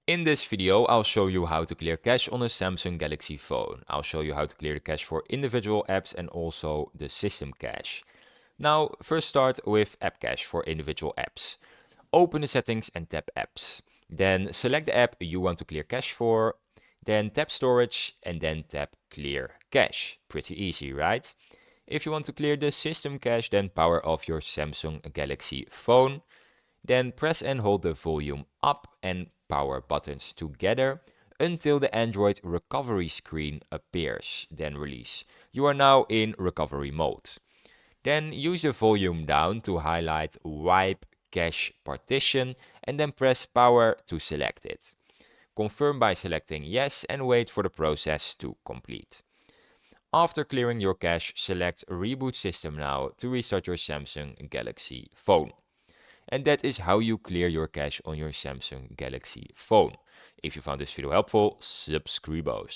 In this video, I'll show you how to clear cache on a Samsung Galaxy phone. I'll show you how to clear the cache for individual apps and also the system cache. Now, first start with app cache for individual apps. Open the settings and tap apps. Then select the app you want to clear cache for. Then tap storage and then tap clear cache. Pretty easy, right? If you want to clear the system cache, then power off your Samsung Galaxy phone. Then press and hold the volume up and power buttons together until the Android recovery screen appears. Then release. You are now in recovery mode. Then use the volume down to highlight wipe cache partition and then press power to select it. Confirm by selecting yes and wait for the process to complete. After clearing your cache, select Reboot System Now to restart your Samsung Galaxy phone. And that is how you clear your cache on your Samsung Galaxy phone. If you found this video helpful, subscribos.